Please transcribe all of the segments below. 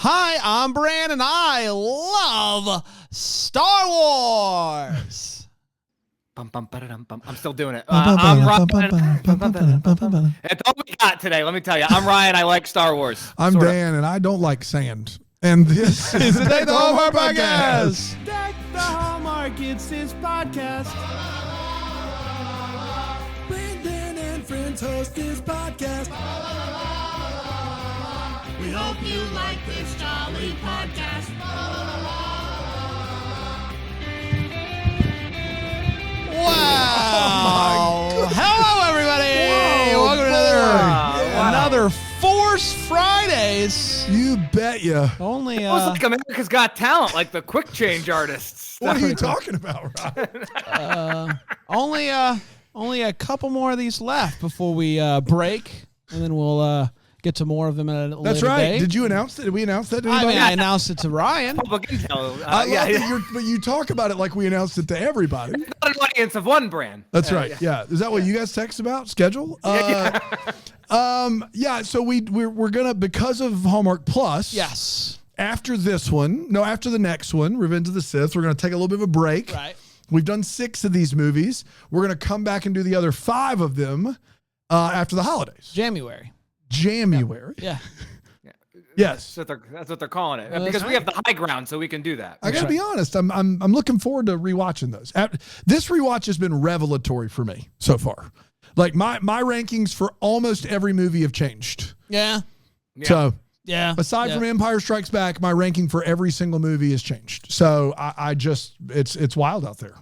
Hi, I'm Bran, and I love Star Wars. I'm still doing it. I'm Ryan. It's all we got today, let me tell you. I'm Ryan. I like Star Wars. I'm Dan, and I don't like sand. And this is the Deck the Hallmark Podcast. Deck the Hallmark, it's his podcast. Brandon and friends host this podcast. We hope you like this jolly podcast. Wow. Hello, everybody. Welcome to another Force Fridays. You bet ya. Only, It was like America's Got Talent, like the quick change artists. What are you talking about, Ryan? only a couple more of these left before we break, and then we'll get to more of them at a later That's right. date. Did you announce that? Did we announce that to I anybody? mean, I announced it to Ryan. Public intel. I love that but you talk about it like we announced it to everybody. Not an audience of one brand. That's right. Yeah. Is that what you guys text about? Schedule? So we're gonna, because of Hallmark Plus. Yes. After this one, after the next one, Revenge of the Sith, we're gonna take a little bit of a break. Right. We've done 6 of these movies. We're gonna come back and do the other 5 of them after the holidays. January. Yeah. Yes. That's what they're calling it. Well, because that's we have the high ground, so we can do that. I gotta be honest. I'm looking forward to rewatching those. This rewatch has been revelatory for me so far. Like my rankings for almost every movie have changed. Yeah. So Aside from Empire Strikes Back, my ranking for every single movie has changed. So I just it's wild out there.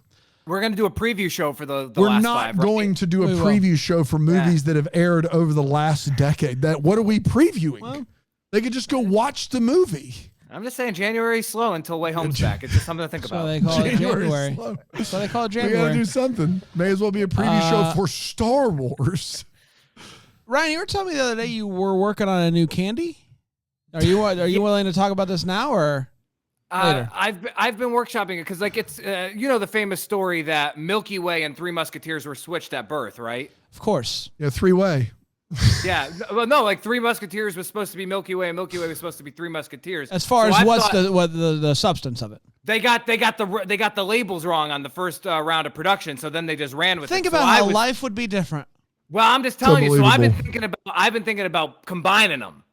We're going to do a preview show for the We're last not 5, right? going to do a preview show for movies that have aired over the last decade. What are we previewing? Well, they could just go watch the movie. I'm just saying January's slow until Way Home's back. It's just something to think so about. they call it January. Slow. So they call it We got to January. do something. May as well be a preview show for Star Wars. Ryan, you were telling me the other day you were working on a new candy. Are you willing to talk about this now or later? I've been workshopping it because it's the famous story that Milky Way and Three Musketeers were switched at birth, right? Of course. Yeah, 3-way. Yeah, well, no, like Three Musketeers was supposed to be Milky Way, and Milky Way was supposed to be Three Musketeers. As far as what's the substance of it? They got the labels wrong on the first round of production, so then they just ran with it. Think about how life would be different. Well, I'm just telling you. So I've Unbelievable. been thinking about combining them,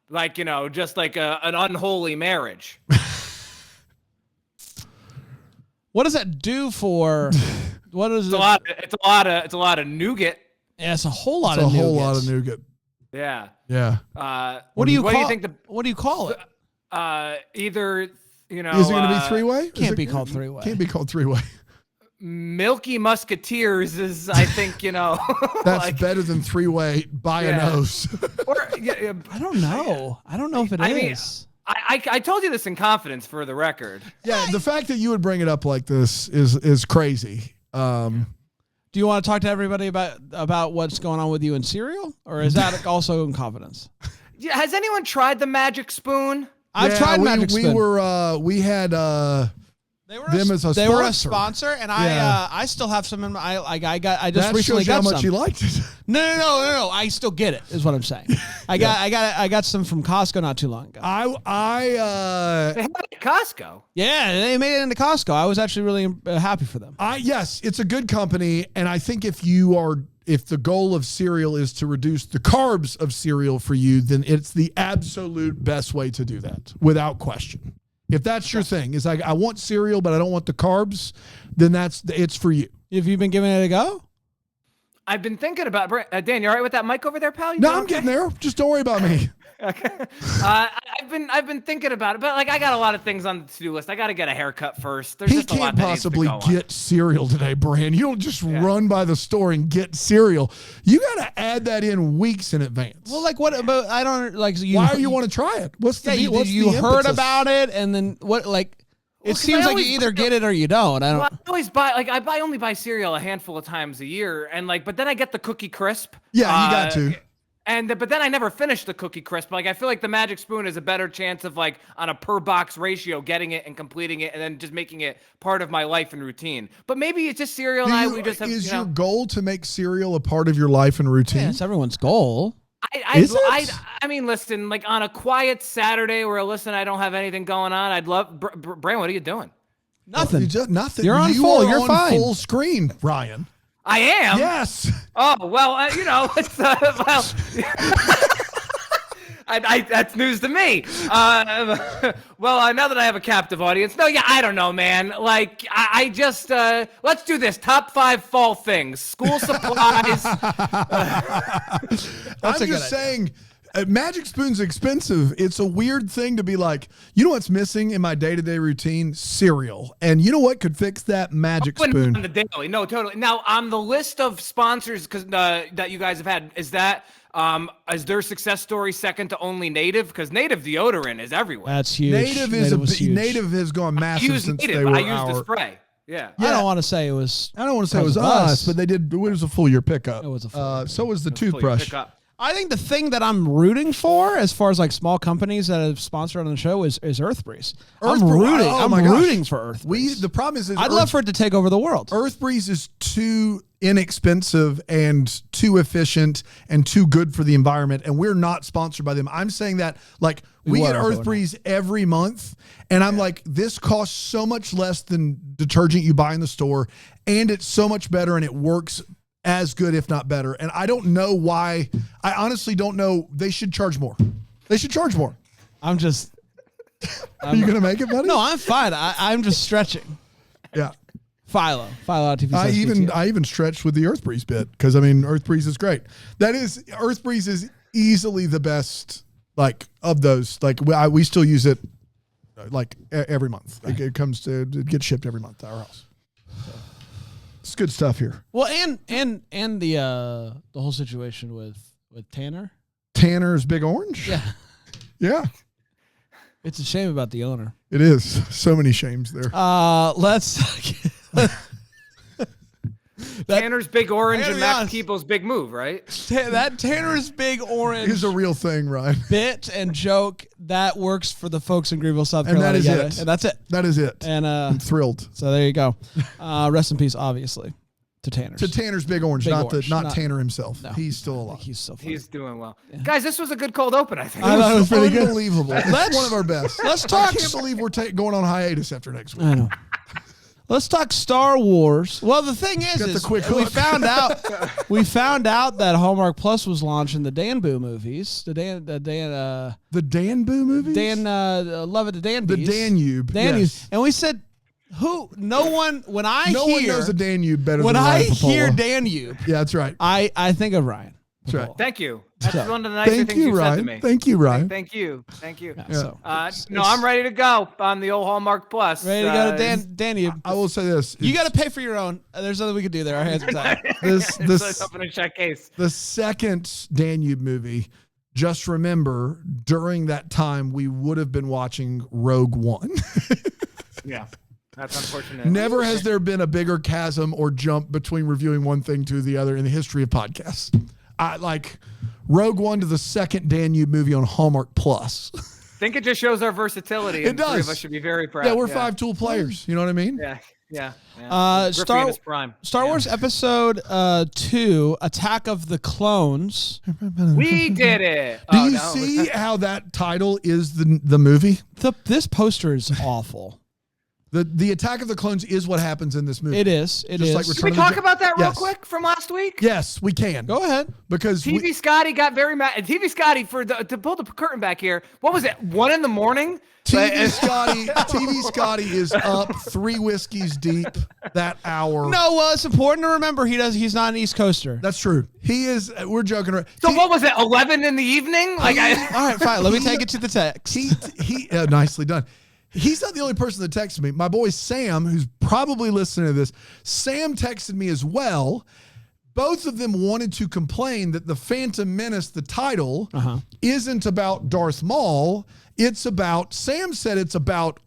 just like an unholy marriage. What does that do for? What is It's a lot of nougat. Yeah, it's a whole lot It's of a whole nougats. lot of nougat. Yeah. Yeah. What do you call? think What do you call it? Either Is it going to be 3-way? Can't be called 3-way. Can't be called 3-way. Milky Musketeers is, I think, That's better than 3-way by a nose. Or, I don't know. I don't know if it is. I told you this in confidence for the record. Yeah, the fact that you would bring it up like this is crazy. Do you want to talk to everybody about what's going on with you in cereal, or is that also in confidence? Yeah, has anyone tried the Magic Spoon? I've tried Magic Spoon. We had They were a sponsor, and I still have some in my. I just that recently shows got how much some. you liked it. No. I still get it. Is what I'm saying. I got some from Costco not too long ago. They had it at Costco. Yeah, they made it into Costco. I was actually really happy for them. Yes, it's a good company, and I think if the goal of cereal is to reduce the carbs of cereal for you, then it's the absolute best way to do that, without question. If that's your thing, it's like I want cereal, but I don't want the carbs, then it's for you. Have you been giving it a go? I've been thinking about Dan. You all right with that mic over there, pal? I'm getting there. Just don't worry about me. Okay. I've been thinking about it, but I got a lot of things on the to-do list. I got to get a haircut first. There's He just a lot can't that needs to possibly go on. get cereal today, Bran. You don't just run by the store and get cereal. You got to add that in weeks in advance. Well, what about I don't like. Why do you want to try it? What's the you heard about it, and then what? It seems like you either get it or you don't. I always buy I only buy cereal a handful of times a year, and but then I get the Cookie Crisp. Yeah, you got to. But then I never finish the Cookie Crisp. I feel like the Magic Spoon is a better chance of on a per box ratio getting it and completing it and then just making it part of my life and routine. But maybe it's just cereal we just have. Is your goal to make cereal a part of your life and routine? Yeah, it's everyone's goal. Is it? I mean, listen, like on a quiet Saturday where, listen, I don't have anything going on. I'd love, Brand, what are you doing? Nothing. Nothing. You're on you full. are You're on fine. full screen, Ryan. I am? Yes. Oh, well, it's, well, that's news to me. Well, now that I have a captive audience, no, yeah, I don't know, man. Like, I just, let's do this. Top 5 fall things. School supplies. I'm just saying, Magic Spoon's expensive. It's a weird thing to be like, you know what's missing in my day-to-day routine? Cereal. And you know what could fix that? Magic Spoon. On the daily. No, totally. Now, on the list of sponsors that you guys have had, is their success story second to only Native? Because Native deodorant is everywhere. That's huge. Native huge. has gone massive since Native. they were I used the spray. Yeah. I don't want to say it was. I don't want to say it was us, but they did. It was a full year pickup. It was a full year. So was the toothbrush. I think the thing that I'm rooting for, as far as like small companies that have sponsored on the show, is Earthbreeze. I'm rooting for Earthbreeze. The problem is I'd love for it to take over the world. Earthbreeze is too inexpensive and too efficient and too good for the environment, and we're not sponsored by them. I'm saying that like we get Earthbreeze every month, and I'm like, this costs so much less than detergent you buy in the store, and it's so much better, and it works as good, if not better. And I don't know why. I honestly don't know. They should charge more. They should charge more. Are you going to make it, buddy? No, I'm fine. I'm just stretching. Yeah. Philo TV. I even stretched with the Earthbreeze bit because, I mean, Earthbreeze is great. Earthbreeze is easily the best, like, of those. Like, we still use it, like, every month. Right. It gets shipped every month to our house. So. It's good stuff here. Well, and the whole situation with Tanner. Tanner's Big Orange? Yeah. Yeah. It's a shame about the owner. It is. So many shames there. Tanner's Big Orange and Max Keeble's Big Move, right? That Tanner's Big Orange is a real thing, Ryan. Bit and joke that works for the folks in Greenville, South Carolina. And that is it. And that's it. That is it. And I'm thrilled. So there you go. Rest in peace, obviously, to Tanner's. To Tanner's Big Orange, not Tanner himself. No, he's still alive. He's so funny. He's doing well. Yeah. Guys, this was a good cold open, I think. I thought it was pretty good. Unbelievable. That's one of our best. Let's talk. I can't believe we're going on hiatus after next week. I know. Let's talk Star Wars. Well, the thing is we found out that Hallmark Plus was launching the Dan Boo movies. The Dan Boo movies? Love It to Dan The Danube. Yes. And we said, no one knows a Danube better when than Ryan I Pappolla. hear Danube. Yeah, that's right. I think of Ryan. That's right. Thank you. That's one of the nicer things you've said to me. Thank you, Ryan. Thank you. Yeah. I'm ready to go on the old Hallmark Plus. Ready to go to Danube. I will say this. You got to pay for your own. There's nothing we can do there. Our hands are tied. Open a check case. The second Danube movie, just remember, during that time, we would have been watching Rogue One. Yeah. That's unfortunate. Never has there been a bigger chasm or jump between reviewing one thing to the other in the history of podcasts. I like Rogue One to the second Danube movie on Hallmark Plus. I think it just shows our versatility. It does. The three of us should be very proud. Yeah, we're 5-tool players. You know what I mean? Yeah. Star Wars Episode 2, Attack of the Clones. We did it. Do you see how that title is the movie? This poster is awful. The Attack of the Clones is what happens in this movie. It is. It is. Like Can we talk about that real quick from last week? Yes, we can. Go ahead. Because TV Scotty got very mad. And TV Scotty, to pull the curtain back here, what was it, 1 a.m? TV Scotty is up 3 whiskeys deep that hour. No, well, it's important to remember he's not an East Coaster. That's true. He is. We're joking around. So what was it, 11 in the evening? All right, fine. Let me take it to the text. Nicely done. He's not the only person that texted me. My boy Sam, who's probably listening to this, Sam texted me as well. Both of them wanted to complain that The Phantom Menace, the title, isn't about Darth Maul. Sam said it's about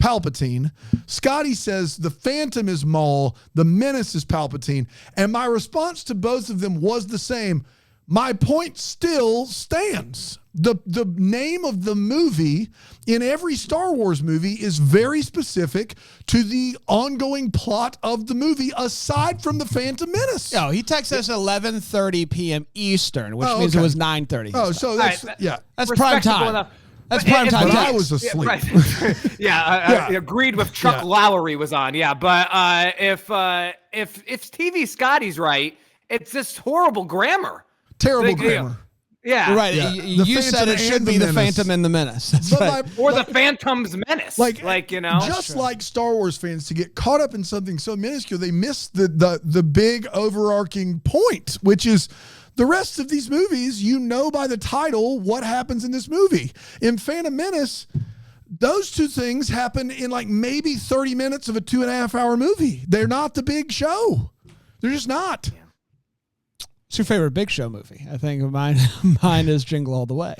Palpatine. Scotty says the Phantom is Maul, the Menace is Palpatine. And my response to both of them was the same. My point still stands. The name of the movie in every Star Wars movie is very specific to the ongoing plot of the movie, aside from the Phantom Menace. Oh, he texted us at 11:30 p.m. Eastern, which means it was 9:30. Oh, so that's that's prime time. Enough. That's prime time. But I was asleep. Yeah, right. Agreed with Chuck Lowry was on. Yeah, but if TV Scotty's right, it's just horrible grammar. Terrible grammar. Yeah. You're right. Yeah. You said it should be the Phantom and the Menace. That's right. Or the Phantom's Menace. Like Just like Star Wars fans, to get caught up in something so minuscule, they miss the big overarching point, which is the rest of these movies, by the title what happens in this movie. In Phantom Menace, those two things happen in like maybe 30 minutes of a 2.5 hour movie. They're not the big show. They're just not. What's your favorite Big Show movie? I think mine is Jingle All the Way.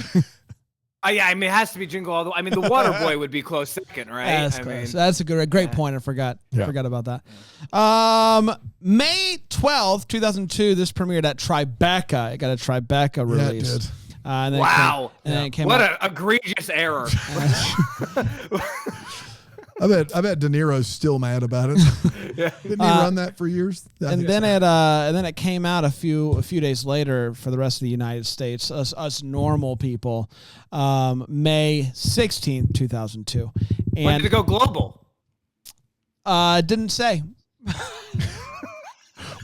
Yeah, I mean, it has to be Jingle All the Way. I mean, The Waterboy would be close second, right? That's close. That's a great point. I forgot about that. May 12th, 2002, this premiered at Tribeca. It got a Tribeca release. Yeah, it did. Then it came what an egregious error. I bet De Niro's still mad about it. Didn't he run that for years? And then it came out a few days later for the rest of the United States, us normal people, May 16th, 2002. And when did it go global? Didn't say.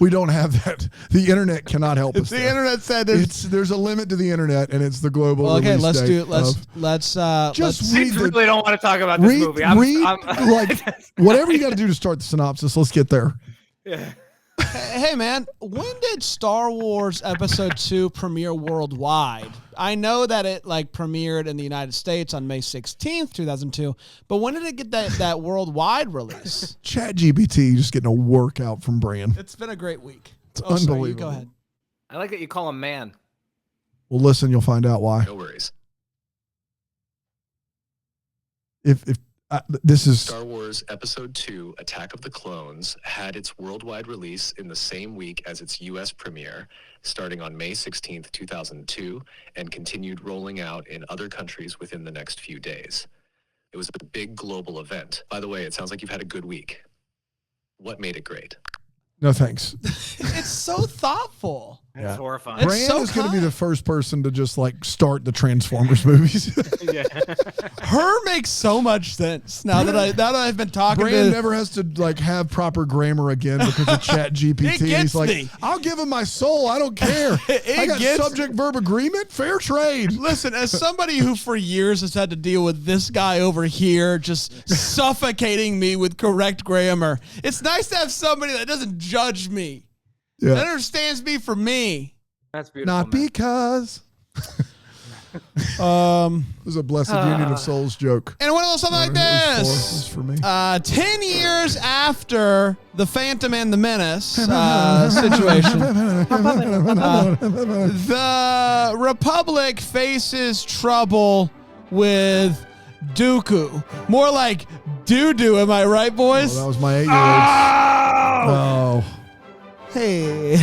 We don't have that. The internet cannot help us. The internet said there's a limit to the internet, and it's the global. Well, okay, let's do it. Let's really don't want to talk about this movie. Whatever you got to do to start the synopsis. Let's get there. Yeah. Hey man, when did Star Wars Episode 2 premiere worldwide? I know that it premiered in the United States on May 16th, 2002, but when did it get that worldwide release? ChatGPT just getting a workout from Bran. It's been a great week. It's unbelievable. Sorry, go ahead. I like that you call him man. Well, listen, you'll find out why. No worries. If this is Star Wars Episode 2 Attack of the Clones had its worldwide release in the same week as its U.S. premiere, starting on May 16th, 2002, and continued rolling out in other countries within the next few days. It was a big global event. By the way, it sounds like you've had a good week. What made it great? No thanks. It's so thoughtful. That's horrifying. Bran is going to be the first person to just start the Transformers movies. Her makes so much sense now that I've been talking. Bran never has to have proper grammar again because of ChatGPT. He's like, me. I'll give him my soul. I don't care. I got subject verb agreement. Fair trade. Listen, as somebody who for years has had to deal with this guy over here just suffocating me with correct grammar, it's nice to have somebody that doesn't judge me. Yeah. That understands me for me. That's beautiful. Not man. because. It was a blessed union of souls joke. And it went a little something like this. It was for me. 10 years after the Phantom and the Menace situation, the Republic faces trouble with Dooku. More like doo-doo, am I right, boys? Oh, that was my 8-year-old. Oh. Hey.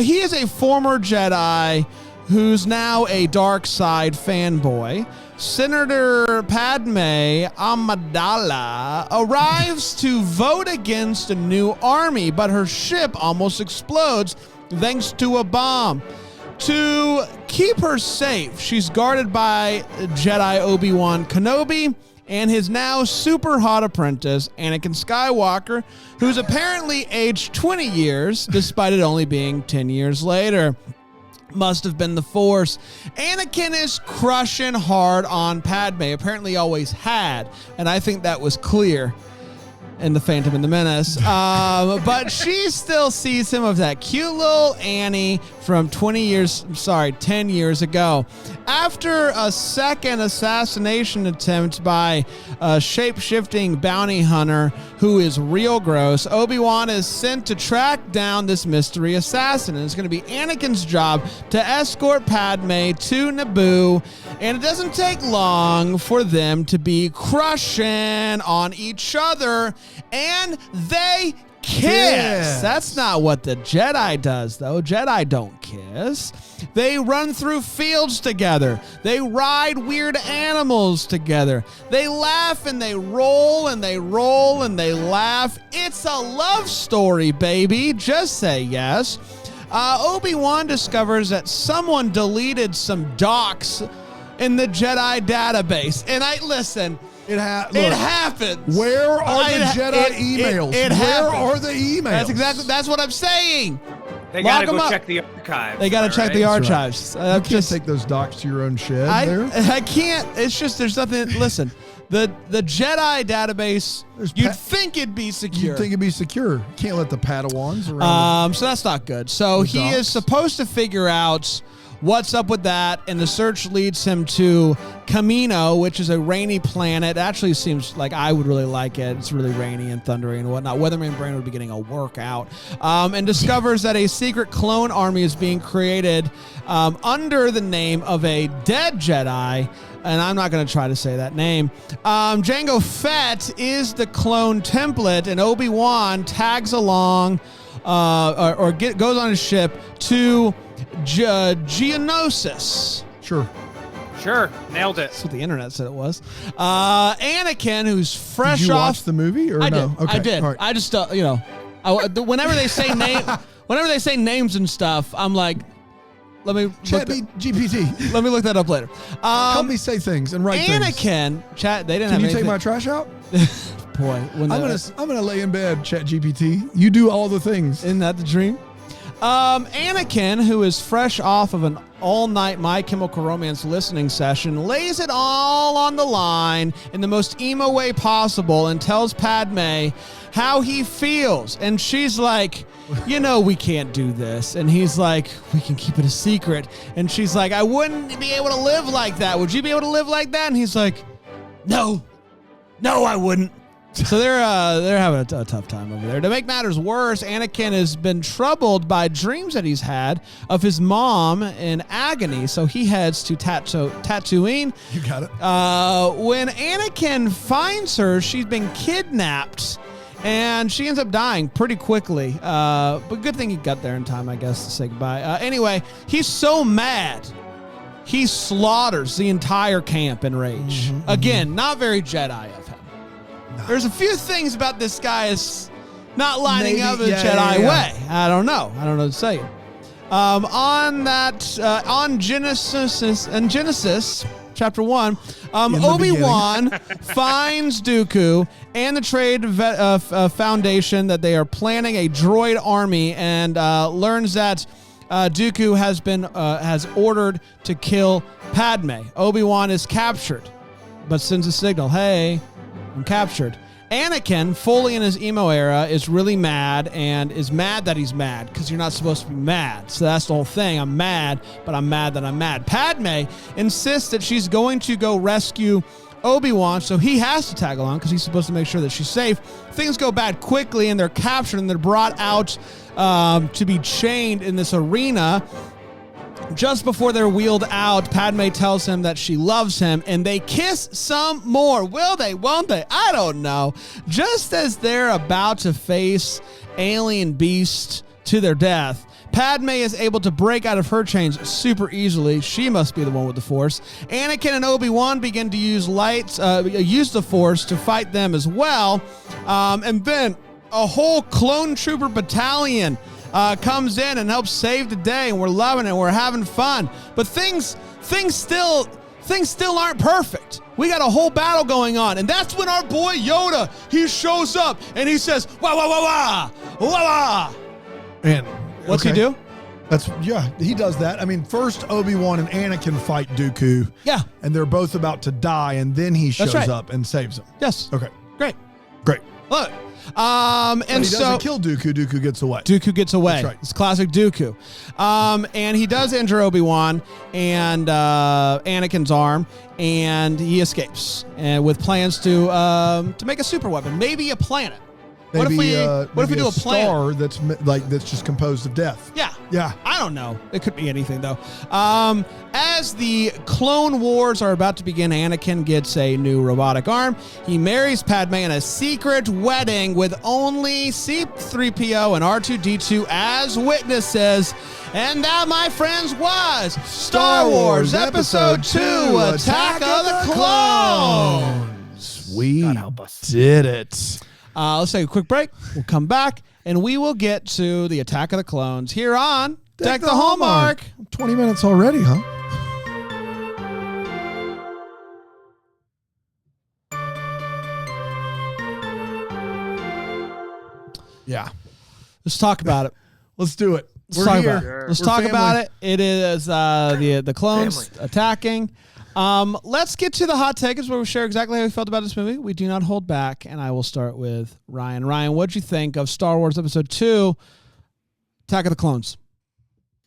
He is a former Jedi who's now a dark side fanboy. Senator Padme Amidala arrives to vote against a new army, but her ship almost explodes thanks to a bomb. To keep her safe, she's guarded by Jedi Obi-Wan Kenobi and his now super hot apprentice, Anakin Skywalker, who's apparently aged 20 years, despite it only being 10 years later. Must have been the Force. Anakin is crushing hard on Padme, apparently always had, and I think that was clear in The Phantom and the Menace. But she still sees him as that cute little Annie from 10 years ago. After a second assassination attempt by a shape-shifting bounty hunter who is real gross, Obi-Wan is sent to track down this mystery assassin. And it's going to be Anakin's job to escort Padme to Naboo. And it doesn't take long for them to be crushing on each other. And they Kiss. That's not what the Jedi does, though. Jedi don't kiss. They run through fields together. They ride weird animals together. They laugh and they roll and they roll and they laugh. It's a love story, baby. Just say yes. Obi-Wan discovers that someone deleted some docs in the Jedi database. And listen. It happens. Where are the Jedi emails? Where are the emails? That's what I'm saying. They gotta go check the archives. They gotta check the archives. Right. You can't take those docs to your own shed. I can't. It's just there's nothing. Listen, the Jedi database. You'd think it'd be secure. You'd think it'd be secure. You can't let the Padawans around. So that's not good. So he is supposed to figure out what's up with that, and the search leads him to Camino, which is a rainy planet. It actually seems like I would really like it. It's really rainy and thundery and whatnot. Weatherman Brain would be getting a workout. And discovers that a secret clone army is being created under the name of a dead Jedi, and I'm not going to try to say that name. Jango Fett is the clone template, and Obi-Wan tags along goes on his ship to Geonosis. Sure, nailed it. That's what the internet said it was. Anakin, who's fresh did you off. watch the movie or I no? did. Okay. I did. Right. I just whenever they say names and stuff, I'm like, let me GPT. Let me look that up later. Help me say things and write things. Anakin, chat. They didn't Can have you anything. take my trash out? Boy, I'm gonna lay in bed, Chat GPT. You do all the things. Isn't that the dream? Anakin, who is fresh off of an all-night My Chemical Romance listening session, lays it all on the line in the most emo way possible and tells Padme how he feels. And she's like, we can't do this. And he's like, we can keep it a secret. And she's like, I wouldn't be able to live like that. Would you be able to live like that? And he's like, no, I wouldn't. So they're having a tough time over there. To make matters worse, Anakin has been troubled by dreams that he's had of his mom in agony. So he heads to Tatooine. You got it. When Anakin finds her, she's been kidnapped, and she ends up dying pretty quickly. But good thing he got there in time, I guess, to say goodbye. Anyway, he's so mad. He slaughters the entire camp in rage. Again, not very Jedi of him. There's a few things about this guy is not lining up the Jedi way. I don't know what to say. On Genesis chapter 1, Obi-Wan finds Dooku and the Trade Foundation that they are planning a droid army, and learns that Dooku has ordered to kill Padme. Obi-Wan is captured, but sends a signal, hey, I'm captured. Anakin, fully in his emo era, is really mad and is mad that he's mad because you're not supposed to be mad. So that's the whole thing. I'm mad, but I'm mad that I'm mad. Padme insists that she's going to go rescue Obi-Wan, so he has to tag along because he's supposed to make sure that she's safe. Things go bad quickly, and they're captured and they're brought out to be chained in this arena. Just before they're wheeled out, Padme tells him that she loves him, and they kiss some more. Will they? Won't they? I don't know. Just as they're about to face alien beast to their death, Padme is able to break out of her chains super easily. She must be the one with the Force. Anakin and Obi-Wan begin to use the Force to fight them as well. And then a whole clone trooper battalion comes in and helps save the day, and we're loving it. We're having fun, but things still aren't perfect. We got a whole battle going on, and that's when our boy Yoda, he shows up and he says, "Wah wah wah wah wah wah." And what's he do? He does that. I mean, first Obi-Wan and Anakin fight Dooku. Yeah, and they're both about to die, and then he shows up and saves them. Yes. Okay. Great. Look. And he so doesn't kill Dooku. Dooku gets away. That's right. It's classic Dooku. And he does injure Obi-Wan and Anakin's arm, and he escapes with plans to make a super weapon, maybe a planet. What if Maybe, we do a plan? star that's just composed of death. Yeah. Yeah. I don't know. It could be anything, though. As the Clone Wars are about to begin, Anakin gets a new robotic arm. He marries Padme in a secret wedding with only C-3PO and R2-D2 as witnesses. And that, my friends, was Star Wars Episode 2, Attack of the Clones. We God help us. did it. Let's take a quick break. We'll come back, and we will get to the Attack of the Clones here on Deck the Hallmark. 20 minutes already, huh? Yeah. Let's talk about it. Let's do it. Let's talk about it. Let's talk about it. It is the clones attacking. Let's get to the hot takes where we share exactly how we felt about this movie. We do not hold back, and I will start with Ryan. Ryan, what'd you think of Star Wars Episode 2, Attack of the Clones?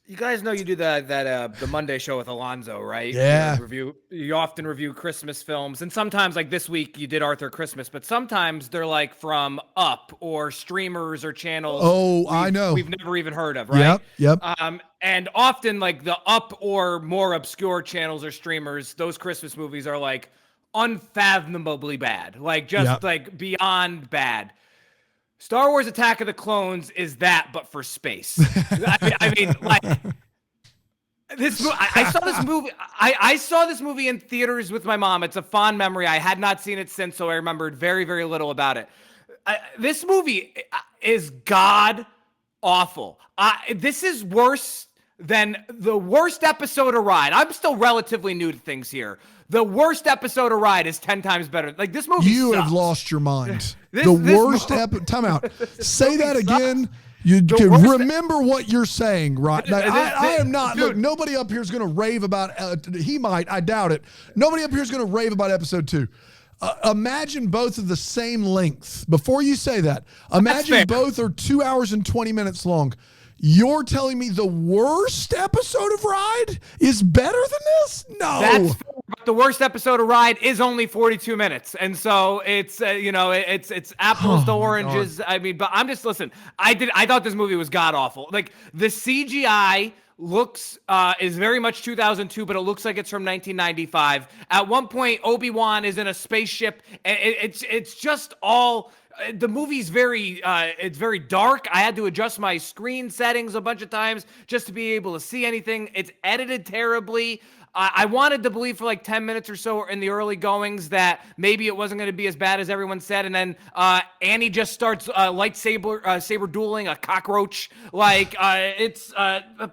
You guys know you do the Monday show with Alonzo, right? Yeah. You often review Christmas films, and sometimes, like this week, you did Arthur Christmas, but sometimes they're like from Up or streamers or channels. Oh, I know. We've never even heard of, right? Yep. And often, like the Up or more obscure channels or streamers, those Christmas movies are like unfathomably bad, like just like beyond bad. Star Wars Attack of the Clones is that, but for space. I mean, like this. I saw this movie. I saw this movie in theaters with my mom. It's a fond memory. I had not seen it since, so I remembered very, very little about it. This movie is god awful. This is worse than the worst episode of Ride. I'm still relatively new to things here. The worst episode of Ride is 10 times better. Like this movie You sucks. have lost your mind. This worst episode. Time out. Say that again. You can remember what you're saying, right? Now, I am not. Look, nobody up here is going to rave about. He might. I doubt it. Nobody up here is going to rave about episode 2. Imagine both of the same length. Before you say that, imagine both are 2 hours and 20 minutes long. You're telling me the worst episode of Ride is better than this? No. That's fair, but the worst episode of Ride is only 42 minutes. And so it's, it's apples to oranges. I mean, but I'm just, listen, I thought this movie was god awful. Like the CGI looks, is very much 2002, but it looks like it's from 1995. At one point, Obi-Wan is in a spaceship. And it's just all... The movie's it's very dark. I had to adjust my screen settings a bunch of times just to be able to see anything. It's edited terribly. I wanted to believe for like 10 minutes or so in the early goings that maybe it wasn't going to be as bad as everyone said. And then Annie just starts saber dueling a cockroach. Like it's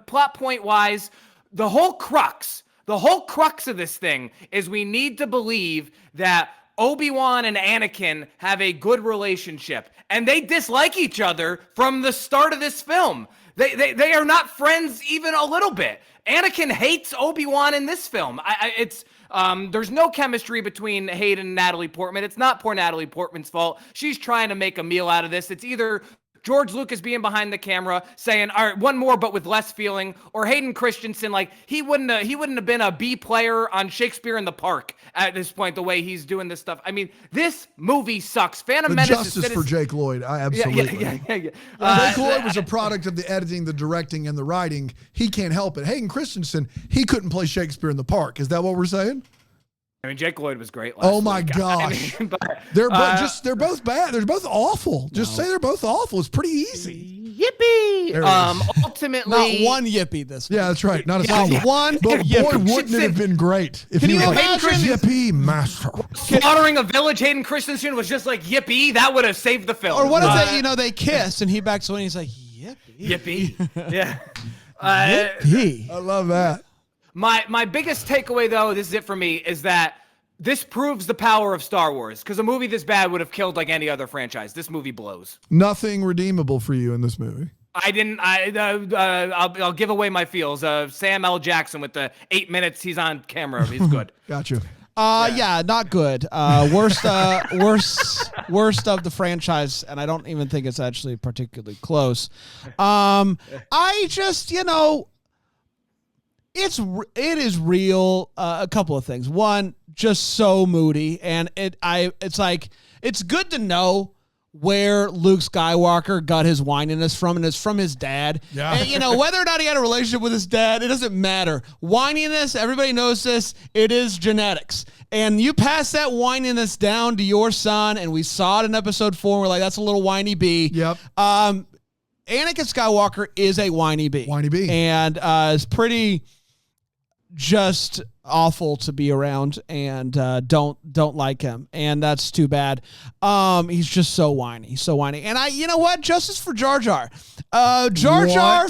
plot point wise, the whole crux of this thing is we need to believe that Obi-Wan and Anakin have a good relationship, and they dislike each other from the start of this film. They are not friends even a little bit. Anakin hates Obi-Wan in this film. There's no chemistry between Hayden and Natalie Portman. It's not poor Natalie Portman's fault. She's trying to make a meal out of this. It's either George Lucas being behind the camera saying, all right, one more, but with less feeling, or Hayden Christensen, like he wouldn't have been a B player on Shakespeare in the Park at this point, the way he's doing this stuff. I mean, this movie sucks. Phantom Menace justice for Jake Lloyd. I absolutely. Yeah. Jake Lloyd was a product of the editing, the directing, and the writing. He can't help it. Hayden Christensen, he couldn't play Shakespeare in the Park. Is that what we're saying? I mean, Jake Lloyd was great last my week. gosh. I mean, they're both bad. They're both awful. Just say they're both awful. It's pretty easy. Yippee! Ultimately, not one yippee this one. Yeah, that's right. Not a single one. But boy, wouldn't it have been great if he was like, yippee, master. Slaughtering a village, Hayden Christensen was just like, yippee, that would have saved the film. Or what if they kiss and he backs away and he's like, yippee. Yippee. Yeah. Yippee. I love that. My biggest takeaway, though, this is it for me, is that this proves the power of Star Wars. Because a movie this bad would have killed like any other franchise. This movie blows. Nothing redeemable for you in this movie. I'll give away my feels. Sam L. Jackson with the 8 minutes he's on camera. He's good. Gotcha. Yeah, not good. Worst of the franchise, and I don't even think it's actually particularly close. I just, it is real. A couple of things. One, just so moody, and it's like it's good to know where Luke Skywalker got his whininess from, and it's from his dad. Yeah. And, whether or not he had a relationship with his dad, it doesn't matter. Whininess, everybody knows this, it is genetics. And you pass that whininess down to your son, and we saw it in episode 4, and we're like, that's a little whiny bee. Yep. Anakin Skywalker is a whiny bee. Whiny bee. And is pretty just awful to be around, and don't like him, and that's too bad. He's just so whiny, and you know what? Justice for Jar Jar. Jar Jar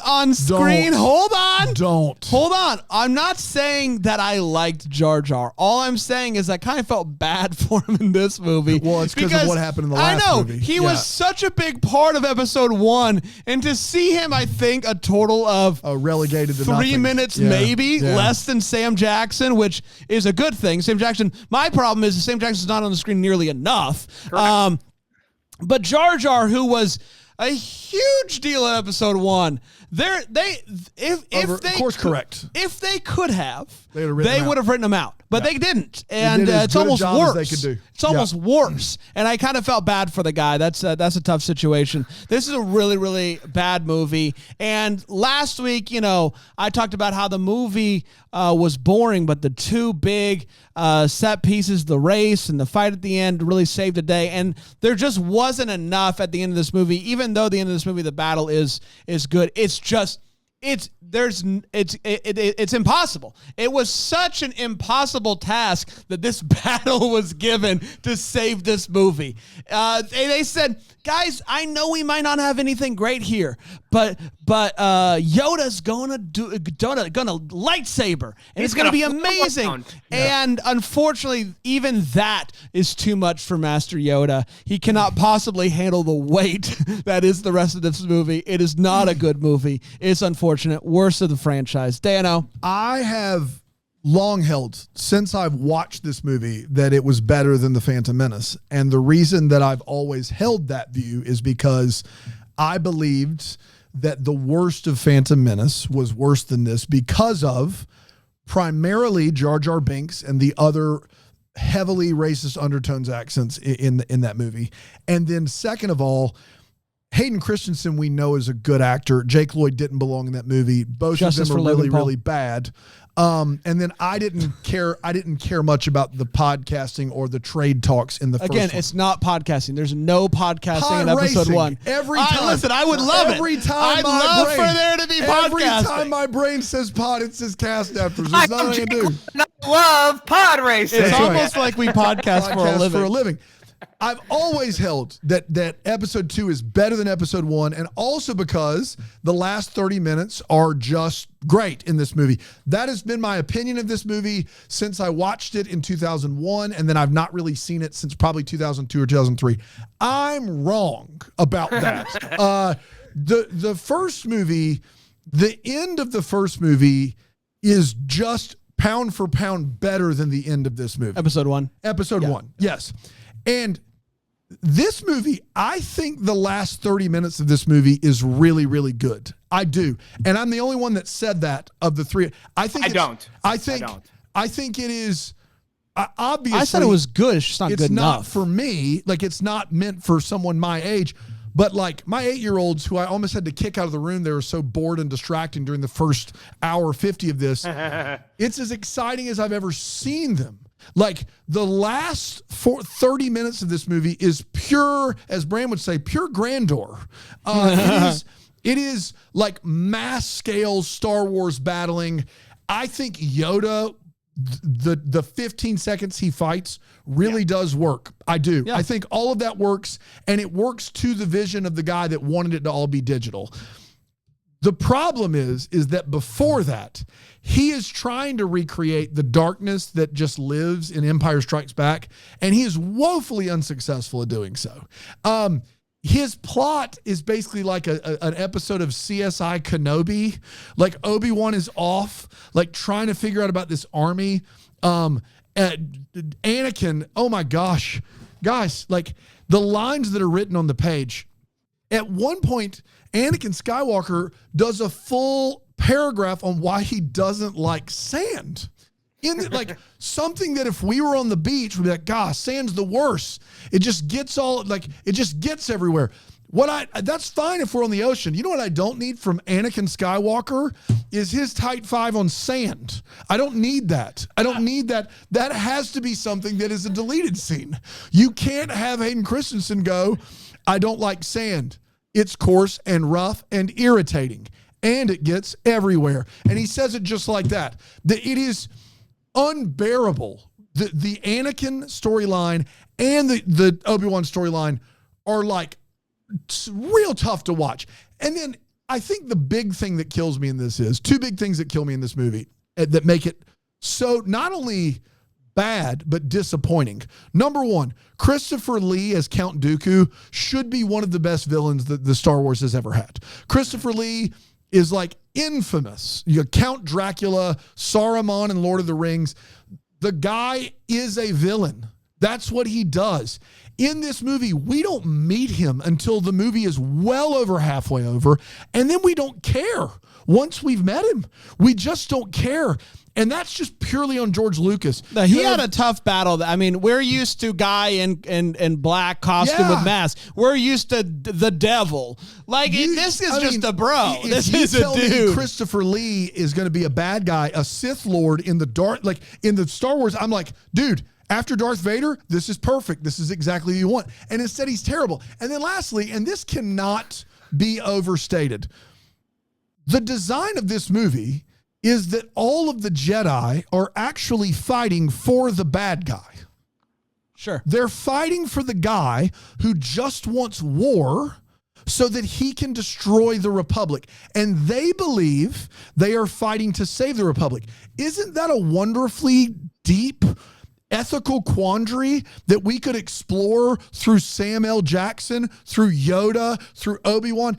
on screen. Hold on. I'm not saying that I liked Jar Jar. All I'm saying is I kind of felt bad for him in this movie. Well, it's because of what happened in the last movie. He was such a big part of episode 1, and to see him, I think, a total of relegated to 3 nothing. minutes, maybe less than Sam Jackson, which is a good thing. Sam Jackson, my problem is Sam Jackson's not on the screen nearly enough. But Jar Jar, who was a huge deal in episode 1, if they could have, they would have written him out. But they didn't, and it's almost worse. It's almost worse, and I kind of felt bad for the guy. That's a tough situation. This is a really, really bad movie. And last week, I talked about how the movie was boring, but the two big set pieces, the race and the fight at the end, really saved the day. And there just wasn't enough at the end of this movie, even though at the end of this movie the battle is good. It's impossible. It was such an impossible task that this battle was given to save this movie. They said, guys, I know we might not have anything great here, but Yoda's gonna lightsaber, and it's gonna be amazing. And unfortunately, even that is too much for Master Yoda. He cannot possibly handle the weight that is the rest of this movie. It is not a good movie. It's unfortunate. Worst of the franchise. Dano? I have long held, since I've watched this movie, that it was better than The Phantom Menace. And the reason that I've always held that view is because I believed that the worst of Phantom Menace was worse than this because of primarily Jar Jar Binks and the other heavily racist undertones accents in that movie. And then second of all, Hayden Christensen, we know, is a good actor. Jake Lloyd didn't belong in that movie. Both of them are really, really bad. And then I didn't care much about the podcasting or the trade talks in the first one. Again, it's not podcasting. There's no podcasting in episode 1. Every time. Listen, I would love every it. Time I'd love for there to be podcasting. Every time my brain says pod, it says cast afterwards. There's nothing to do. I love pod racing. It's almost like we podcast for a living. I've always held that episode 2 is better than episode 1, and also because the last 30 minutes are just great in this movie. That has been my opinion of this movie since I watched it in 2001, and then I've not really seen it since probably 2002 or 2003. I'm wrong about that. The first movie, the end of the first movie is just pound for pound better than the end of this movie. Episode 1. Episode 1, yes. And this movie, I think the last 30 minutes of this movie is really, really good. I do. And I'm the only one that said that of the three. I think it is obviously. I said it was good. It's just not good enough. It's not for me. Like, it's not meant for someone my age. But like my 8-year-olds, who I almost had to kick out of the room, they were so bored and distracting during the first hour 50 of this. It's as exciting as I've ever seen them. Like, the last 30 minutes of this movie is pure, as Bram would say, pure grandeur. It is like mass scale Star Wars battling. I think Yoda, the 15 seconds he fights really does work. I do. Yeah. I think all of that works, and it works to the vision of the guy that wanted it to all be digital. The problem is that before that, he is trying to recreate the darkness that just lives in Empire Strikes Back, and he is woefully unsuccessful at doing so. His plot is basically like an episode of CSI Kenobi. Like, Obi-Wan is off, like, trying to figure out about this army. Anakin, oh my gosh. Guys, like, the lines that are written on the page. At one point, Anakin Skywalker does a full paragraph on why he doesn't like sand. Like something that if we were on the beach, we'd be like, gosh, sand's the worst. It just gets everywhere. That's fine if we're on the ocean. You know what I don't need from Anakin Skywalker is his tight 5 on sand. I don't need that. I don't need that. That has to be something that is a deleted scene. You can't have Hayden Christensen go, I don't like sand. It's coarse and rough and irritating, and it gets everywhere. And he says it just like that. It is unbearable. The Anakin storyline and the Obi-Wan storyline are like real tough to watch. And then I think the big thing that kills me in this is two big things that kill me in this movie that make it so not only bad, but disappointing. Number one, Christopher Lee as Count Dooku should be one of the best villains that the Star Wars has ever had. Christopher Lee is like infamous. You got Count Dracula, Saruman in Lord of the Rings. The guy is a villain. That's what he does. In this movie, we don't meet him until the movie is well over halfway over, and then we don't care. Once we've met him, we just don't care. And that's just purely on George Lucas. Now, he had a tough battle. I mean, we're used to guy in black costume with mask. We're used to the devil. Like, this is just a bro. This is a dude. Christopher Lee is going to be a bad guy, a Sith Lord in the dark, like in the Star Wars. I'm like, dude, after Darth Vader, this is perfect. This is exactly what you want. And instead, he's terrible. And then lastly, and this cannot be overstated, the design of this movie is that all of the Jedi are actually fighting for the bad guy. Sure. They're fighting for the guy who just wants war so that he can destroy the Republic. And they believe they are fighting to save the Republic. Isn't that a wonderfully deep ethical quandary that we could explore through Sam L. Jackson, through Yoda, through Obi-Wan?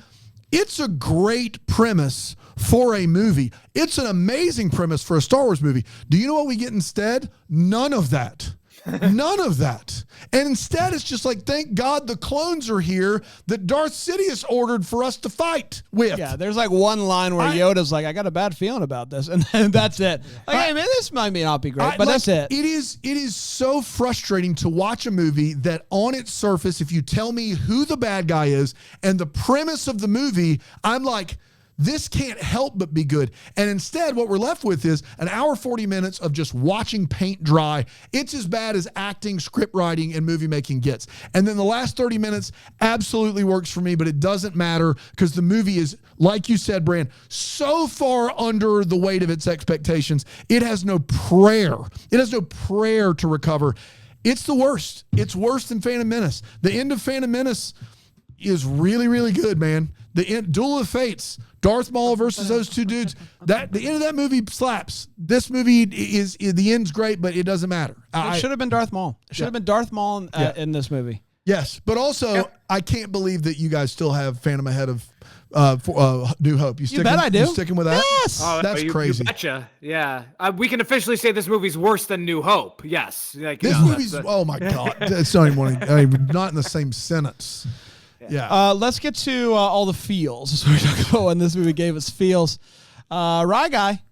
It's a great premise for a movie. It's an amazing premise for a Star Wars movie. Do you know what we get instead? None of that. None of that. And instead, it's just like, thank God the clones are here that Darth Sidious ordered for us to fight with. Yeah, there's like one line where Yoda's like, I got a bad feeling about this. And then that's it. Like, hey, man, this might not be great, but that's it. It is so frustrating to watch a movie that on its surface, if you tell me who the bad guy is and the premise of the movie, I'm like, this can't help but be good. And instead, what we're left with is an hour, 40 minutes of just watching paint dry. It's as bad as acting, script writing, and movie making gets. And then the last 30 minutes absolutely works for me, but it doesn't matter because the movie is, like you said, Brand, so far under the weight of its expectations. It has no prayer. It has no prayer to recover. It's the worst. It's worse than Phantom Menace. The end of Phantom Menace is really, really good, man. The end, Duel of the Fates, Darth Maul versus those two dudes. The end of that movie slaps. This movie is the end's great, but it doesn't matter. It should have been Darth Maul. It should have been Darth Maul in this movie. Yes, but also I can't believe that you guys still have Phantom ahead of New Hope. You bet I do. You sticking with that? Yes. Oh, that's crazy. You betcha. Yeah. We can officially say this movie's worse than New Hope. Yes. Like, this movie's, oh my God. It's not even not in the same sentence. Yeah. Let's get to all the feels. So we're talking about when this movie gave us feels. Rye Guy.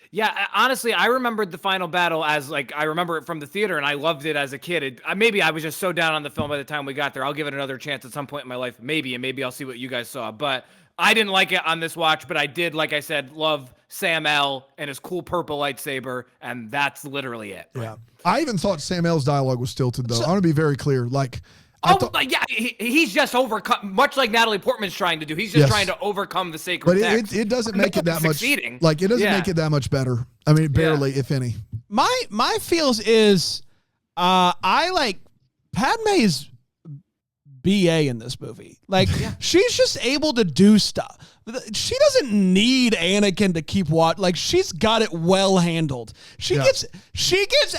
Yeah, honestly, I remembered the final battle as, like, I remember it from the theater, and I loved it as a kid. Maybe I was just so down on the film by the time we got there. I'll give it another chance at some point in my life, maybe, and maybe I'll see what you guys saw. But I didn't like it on this watch, but I did, like I said, love Sam L. and his cool purple lightsaber, and that's literally it. Yeah. I even thought Sam L's dialogue was stilted, though. I want to be very clear. Like, yeah, he's just overcome, much like Natalie Portman's trying to do. He's just trying to overcome the sacred text. But it doesn't make it that much. Succeeding. Like, it doesn't make it that much better. I mean, barely, if any. My feels is, I like Padme's BA in this movie. Like, she's just able to do stuff. She doesn't need Anakin to keep watch. Like, she's got it well handled. She gets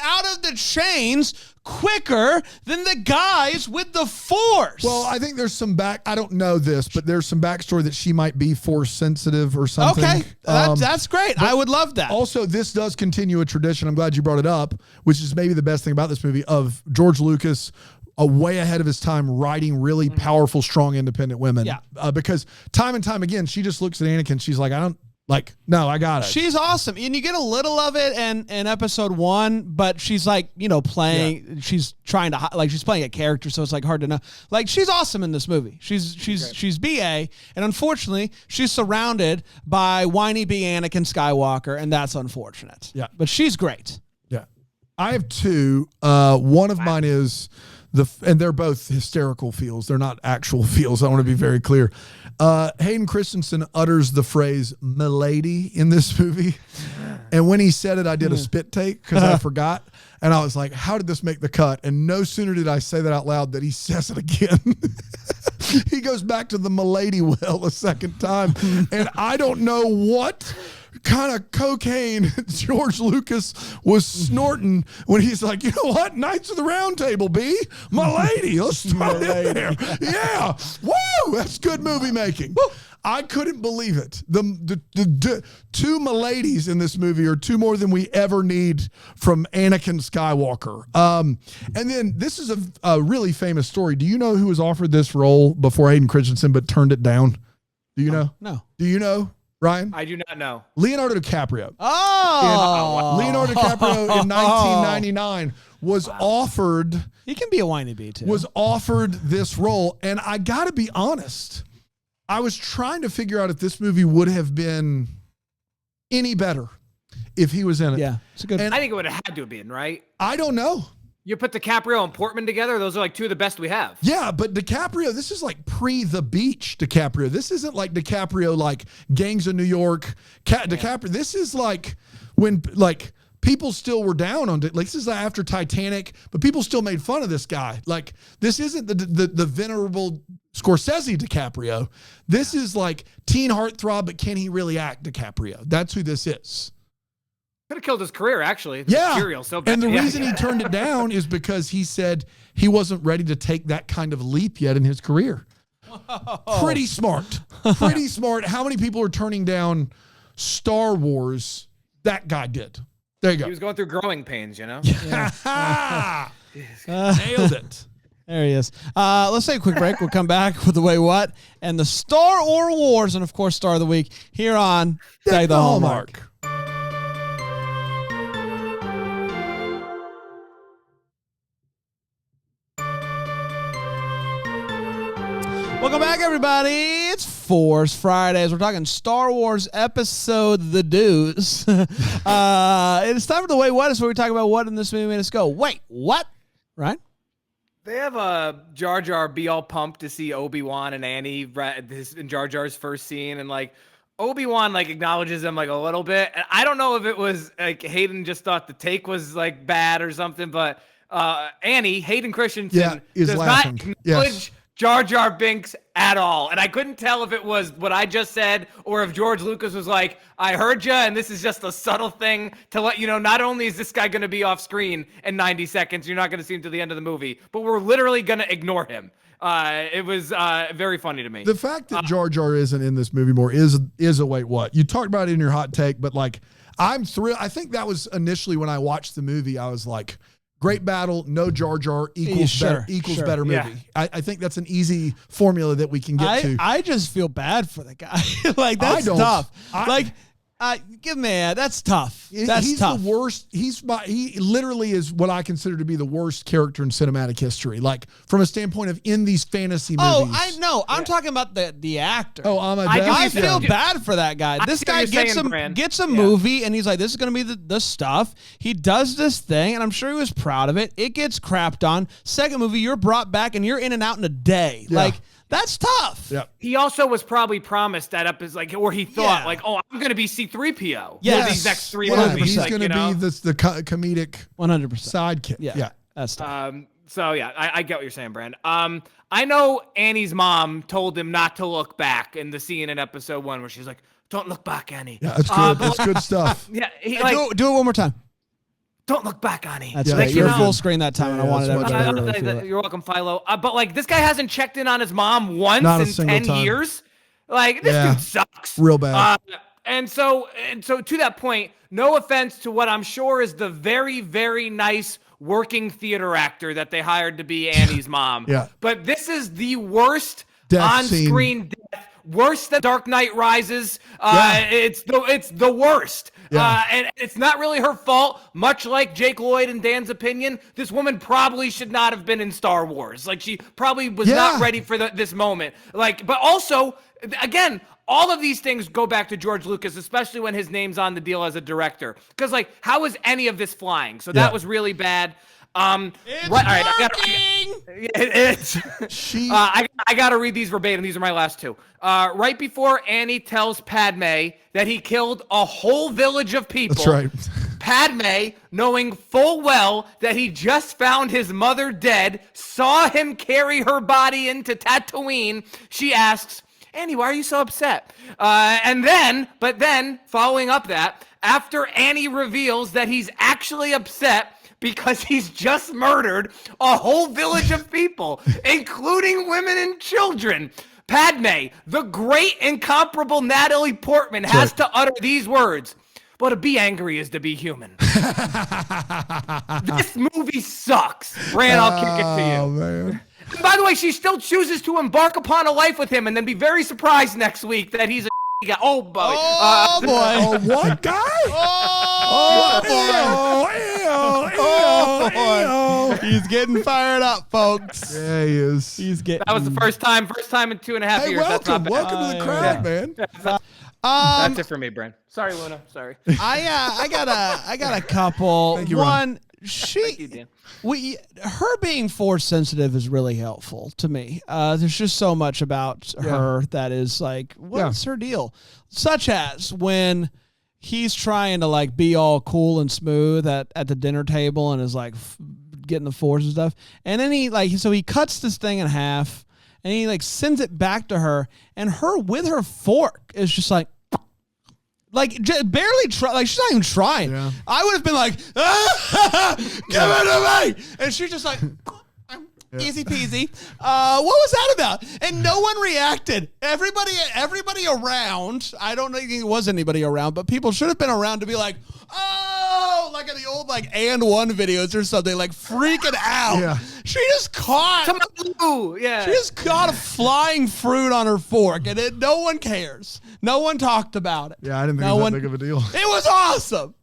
out of the chains quicker than the guys with the Force. Well, I think there's some I don't know this, but there's some backstory that she might be Force sensitive or something. Okay, that's great. I would love that. Also, this does continue a tradition. I'm glad you brought it up, which is maybe the best thing about this movie, of George Lucas way ahead of his time writing really powerful, strong, independent women. Yeah. Because time and time again, she just looks at Anakin. She's like, Like, no, I got it. She's awesome. And you get a little of it in episode 1, but she's like, playing, she's trying to, like, she's playing a character. So it's like hard to know. Like, she's awesome in this movie. She's BA. And unfortunately, she's surrounded by whiny B Anakin Skywalker. And that's unfortunate. Yeah. But she's great. Yeah. I have 2. One of mine is and they're both hysterical feels. They're not actual feels. I want to be very clear. Hayden Christensen utters the phrase "milady" in this movie. And when he said it, I did a spit take because I forgot. And I was like, how did this make the cut? And no sooner did I say that out loud that he says it again. He goes back to the milady well a second time. And I don't know what kind of cocaine George Lucas was snorting when he's like, you know what? Knights of the Round Table, B. My lady. Let's throw it in there. Yeah. Woo! That's good movie making. I couldn't believe it. The 2 miladies in this movie are 2 more than we ever need from Anakin Skywalker. And then this is a really famous story. Do you know who was offered this role before Hayden Christensen but turned it down? Do you know? No. Do you know, Ryan? I do not know. Leonardo DiCaprio. Oh. Leonardo DiCaprio in 1999 was offered. He can be a whiny bee too. Was offered this role. And I got to be honest, I was trying to figure out if this movie would have been any better if he was in it. Yeah, it's a good. I think it would have had to have been, right? I don't know. You put DiCaprio and Portman together, those are like 2 of the best we have. Yeah, but DiCaprio, this is like pre-The Beach DiCaprio. This isn't like DiCaprio like Gangs of New York. DiCaprio, this is like when like people still were down on it. Like this is after Titanic, but people still made fun of this guy. Like this isn't the venerable Scorsese DiCaprio. This is like teen heartthrob, but can he really act DiCaprio? That's who this is. Could have killed his career, actually. Yeah. Material, so bad. And the reason he turned it down is because he said he wasn't ready to take that kind of leap yet in his career. Whoa. Pretty smart. Pretty smart. How many people are turning down Star Wars? That guy did. There you go. He was going through growing pains, you know? Yeah. Nailed it. There he is. Let's take a quick break. We'll come back with the Way What and the Star or Wars, and of course, Star of the Week here on Tag the Hallmark. Welcome back, everybody. It's Force Fridays. We're talking Star Wars episode The Deuce. It's time for the Wait What. Is where we talk about what in this movie made us go, wait, what? Right? They have Jar Jar be all pumped to see Obi-Wan and Annie in Jar Jar's first scene, and like Obi-Wan like acknowledges them like a little bit. And I don't know if it was like Hayden just thought the take was like bad or something, but Annie, Hayden Christensen, is does laughing. not acknowledge Jar Jar Binks at all. And I couldn't tell if it was what I just said or if George Lucas was like, I heard you, and this is just a subtle thing to let you know, not only is this guy going to be off screen in 90 seconds, you're not going to see him to the end of the movie, but we're literally going to ignore him. It was very funny to me. The fact that Jar Jar isn't in this movie more is a wait what. You talked about it in your hot take, but like I'm thrilled. I think that was initially when I watched the movie, I was like, great battle, no Jar Jar equals better movie. Yeah. I think that's an easy formula that we can get to. I just feel bad for the guy. Like that's tough. That's tough. He's tough. The worst. He literally is what I consider to be the worst character in cinematic history. Like from a standpoint of in these fantasy movies. Oh, I know. I'm talking about the actor. Oh, I feel bad for that guy. This guy gets a movie and he's like, this is going to be the stuff. He does this thing and I'm sure he was proud of it. It gets crapped on. Second movie, you're brought back and you're in and out in a day. Yeah. Like, that's tough. Yeah. He also was probably promised that up as like, or he thought like, oh, I'm going to be C-3PO. Yeah. These next 3 movies. movies. He's going to be the comedic 100% sidekick. Yeah. That's tough. So yeah, I get what you're saying, Brand. I know Annie's mom told him not to look back in the scene in episode 1 where she's like, don't look back, Annie. Yeah, that's good. That's good stuff. Yeah. Do it one more time. Don't look back, Annie. That's right. You're full screen that time, and I wanted everybody to You're welcome, Philo. But like, this guy hasn't checked in on his mom once in 10 years. Like, this dude sucks. Real bad. And so to that point, no offense to what I'm sure is the very, very nice working theater actor that they hired to be Annie's mom. Yeah. But this is the worst death on-screen death worse than Dark Knight Rises. It's the worst. Yeah. And it's not really her fault. Much like Jake Lloyd and Dan's opinion, this woman probably should not have been in Star Wars. Like, she probably was not ready for this moment. Like, but also, again, all of these things go back to George Lucas, especially when his name's on the deal as a director. Because, like, how is any of this flying? So that was really bad. It's working. I got to read these verbatim. These are my last two. Right before Annie tells Padme that he killed a whole village of people. That's right. Padme, knowing full well that he just found his mother dead, saw him carry her body into Tatooine. She asks, Annie, why are you so upset? But then, following up that, after Annie reveals that he's actually upset because he's just murdered a whole village of people, including women and children, Padme, the great incomparable Natalie Portman, has to utter these words. Well, to be angry is to be human. This movie sucks. Bran, I'll kick it to you. Oh, man. And by the way, she still chooses to embark upon a life with him and then be very surprised next week that he's a guy. Oh, boy. Oh, boy. Oh, what guy? He's getting fired up, folks. Yeah, he is. He's getting. That was the first time in 2.5 Hey, years. That's not welcome bad. to the crowd, man. That's it for me, Bran. Sorry, Luna. Sorry. I got a couple. Thank you, One, Thank you, Dan. her being force sensitive is really helpful to me. There's just so much about her that is like, what's her deal? Such as when he's trying to like be all cool and smooth at the dinner table and is like getting the force and stuff. And then he cuts this thing in half and he like sends it back to her, and her with her fork is just like barely try, like she's not even trying. Yeah. I would have been like, give it to me, and she's just like, easy peasy. What was that about? And no one reacted. Everybody around. I don't think it was anybody around, but people should have been around to be like, oh, like in the old like and one videos or something, like freaking out. Yeah. She just caught. Yeah. She just caught a flying fruit on her fork, and no one cares. No one talked about it. Yeah, I didn't think it was that big of a deal. It was awesome.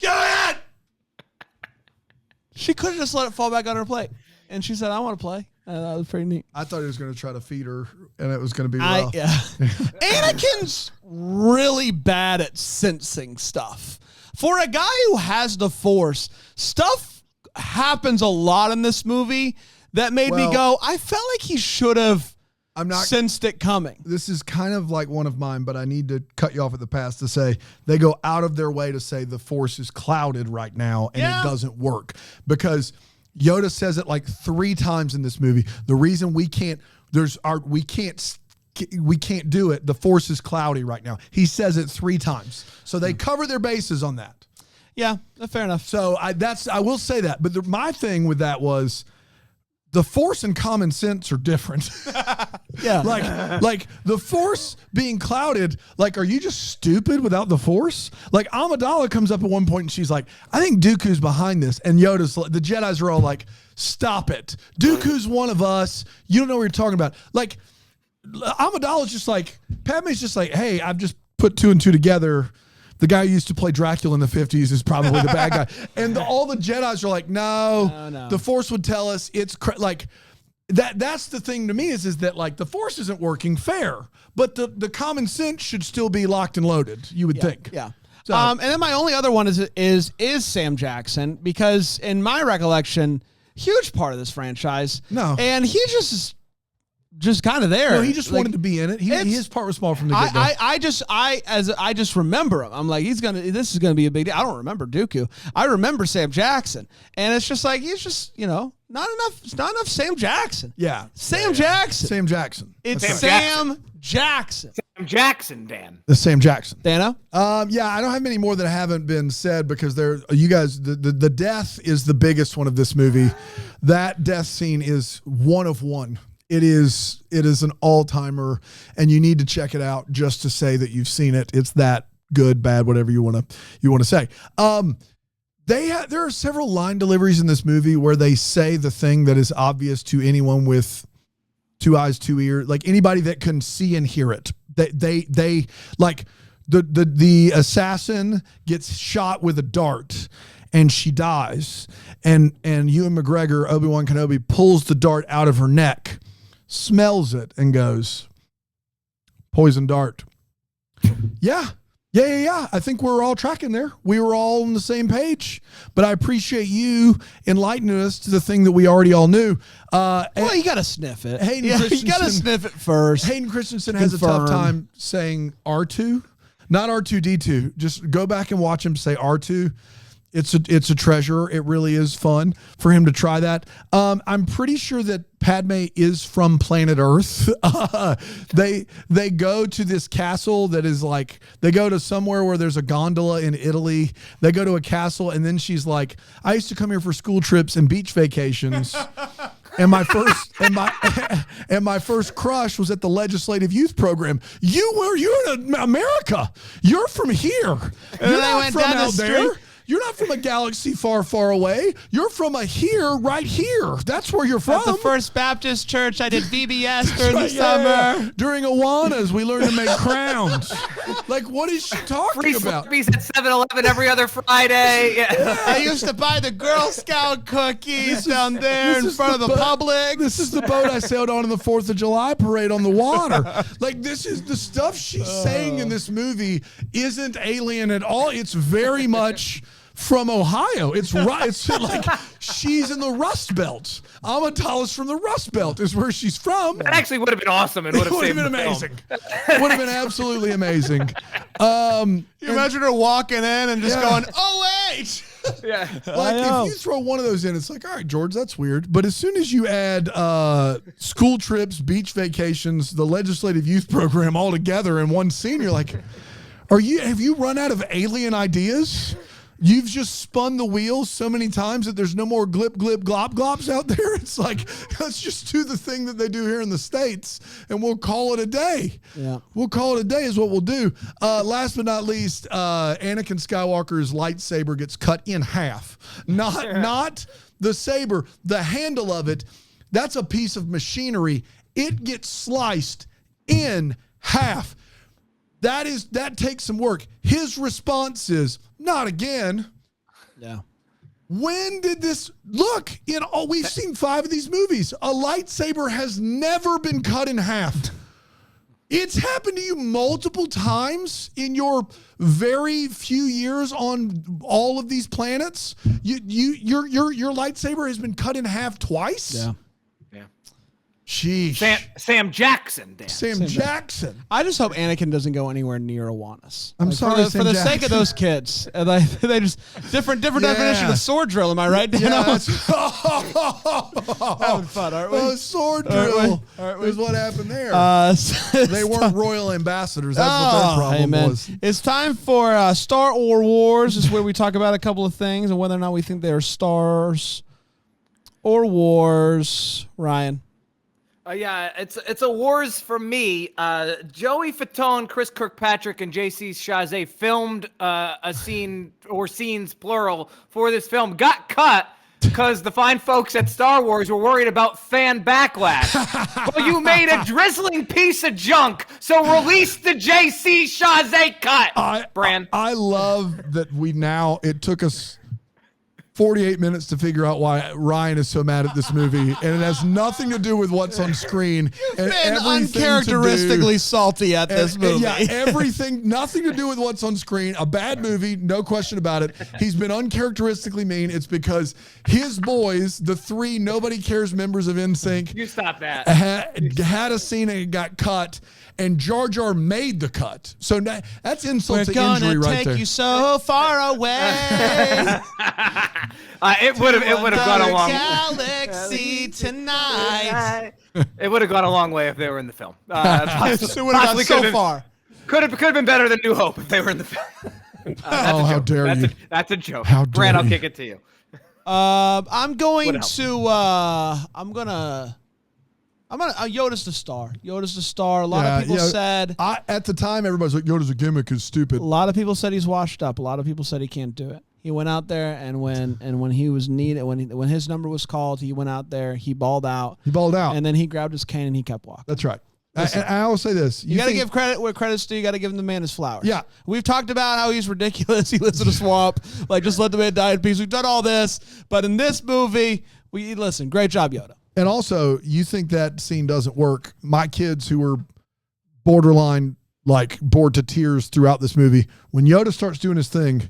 Go ahead. She could have just let it fall back on her plate, and she said, "I want to play." That was pretty neat. I thought he was going to try to feed her, and it was going to be rough. Anakin's really bad at sensing stuff. For a guy who has the Force, stuff happens a lot in this movie that made me go, I felt like he should have sensed it coming. This is kind of like one of mine, but I need to cut you off at the pass to say they go out of their way to say the Force is clouded right now and it doesn't work, because Yoda says it like 3 times in this movie. The reason we can't do it, the Force is cloudy right now. He says it 3 times. So they cover their bases on that. Yeah, fair enough. So I will say that. But my thing with that was the Force and common sense are different. Yeah. Like the Force being clouded, like, are you just stupid without the Force? Like Amidala comes up at one point and she's like, I think Dooku's behind this. And Yoda's like, the Jedis are all like, stop it. Dooku's one of us. You don't know what you're talking about. Like Amidala's just like, Padme's just like, hey, I've just put 2 and 2 together. The guy who used to play Dracula in the 50s is probably the bad guy. And all the Jedis are like, no. The Force would tell us it's like that's the thing to me is that like the Force isn't working fair, but the common sense should still be locked and loaded, you would think. Yeah. So, And then my only other one is Sam Jackson, because in my recollection, huge part of this franchise. No. And he just kind of there. No, he just wanted to be in it. His part was small from the get-go. I just remember him. I'm like, this is gonna be a big deal. I don't remember Dooku. I remember Sam Jackson, and it's just like he's just not enough. It's not enough Sam Jackson. Yeah, Sam Jackson. Sam Jackson. It's Sam Jackson. Sam Jackson, Dan. The Sam Jackson. Dano? Yeah, I don't have many more that haven't been said because you guys, the death is the biggest one of this movie. That death scene is one of one. It is an all-timer, and you need to check it out just to say that you've seen it. It's that good, bad, whatever you want to say. There are several line deliveries in this movie where they say the thing that is obvious to anyone with 2 eyes, 2 ears, like anybody that can see and hear it. They like the assassin gets shot with a dart and she dies. And Ewan McGregor, Obi-Wan Kenobi, pulls the dart out of her neck, smells it, and goes, poison dart. Yeah. I think we're all tracking there. We were all on the same page. But I appreciate you enlightening us to the thing that we already all knew. Well, you got to sniff it. You got to sniff it first. Hayden Christensen has a tough time saying R2, not R2D2. Just go back and watch him say R2. It's a treasure. It really is fun for him to try that. I'm pretty sure that Padme is from planet Earth. They go to this castle that is like, they go to somewhere where there's a gondola in Italy. They go to a castle, and then she's like, I used to come here for school trips and beach vacations. And my first crush was at the legislative youth program. You're in America. You're from here. You're not from out there. You're not from a galaxy far, far away. You're from a here, right here. That's where you're from. At the First Baptist Church, I did VBS during the summer. Yeah. During Awanas, we learned to make crowns. Like, what is she talking about? Free Slurpees at 7-Eleven every other Friday. Yeah. I used to buy the Girl Scout cookies down there in front of the Publix. This is the boat I sailed on in the 4th of July parade on the water. Like, this is the stuff she's saying in this movie isn't alien at all. It's very much from Ohio. It's right. It's like she's in the Rust Belt. Amatalis from the Rust Belt is where she's from. That actually would have been awesome. It would have been amazing. Would have been absolutely amazing. You imagine her walking in and just going, "Oh wait." Yeah. Like if you throw one of those in, it's like, all right, George, that's weird. But as soon as you add school trips, beach vacations, the legislative youth program all together in one scene, you're like, have you run out of alien ideas? You've just spun the wheels so many times that there's no more glip, glip, glop, glops out there. It's like, let's just do the thing that they do here in the States and we'll call it a day. Yeah. We'll call it a day is what we'll do. Last but not least, Anakin Skywalker's lightsaber gets cut in half. Not the saber, the handle of it. That's a piece of machinery. It gets sliced in half. That takes some work. His response is, not again. Yeah. When did this look? We've seen 5 of these movies. A lightsaber has never been cut in half. It's happened to you multiple times in your very few years on all of these planets. Your lightsaber has been cut in half twice. Yeah. Sheesh. Sam Jackson, Dan. Sam Jackson. I just hope Anakin doesn't go anywhere near Awanas. I'm sorry, for the sake of those kids. They just different definition of sword drill. Am I right, Dan? Yeah, having fun, aren't we? Sword drill is what happened there. They weren't royal ambassadors. That's what their problem was. It's time for Star or Wars. This is where we talk about a couple of things and whether or not we think they are stars or wars. Ryan. Yeah, it's a wars for me. Joey Fatone, Chris Kirkpatrick, and J.C. Chazé filmed a scene or scenes plural for this film. Got cut because the fine folks at Star Wars were worried about fan backlash. Well, you made a drizzling piece of junk, so release the J.C. Chazé cut. Brand. I love that it took us 48 minutes to figure out why Ryan is so mad at this movie, and it has nothing to do with what's on screen. You've been uncharacteristically salty at this movie. Nothing to do with what's on screen. A bad movie, no question about it. He's been uncharacteristically mean. It's because his boys, the 3 nobody cares members of NSYNC, you stop that, had a scene and it got cut. And Jar Jar made the cut. So that's insult to injury right there. We're gonna take you so far away. It would have gone a long galaxy tonight. It would have gone a long way if they were in the film. It would have gone so far. Could have been better than New Hope if they were in the film. How dare you? That's a joke. How dare Brad, I'll you. kick it to you. Yoda's the star. Yoda's the star. A lot of people said. At the time, everybody's like, Yoda's a gimmick, is stupid. A lot of people said he's washed up. A lot of people said he can't do it. He went out there, and when he was needed, when his number was called, he went out there. He balled out. And then he grabbed his cane and he kept walking. That's right. And I always say this: you got to give credit where credit's due. You got to give the man his flowers. Yeah, we've talked about how he's ridiculous. He lives in a swamp. Like, just let the man die in peace. We've done all this, but in this movie, listen. Great job, Yoda. And also, you think that scene doesn't work? My kids, who were borderline like bored to tears throughout this movie, when Yoda starts doing his thing,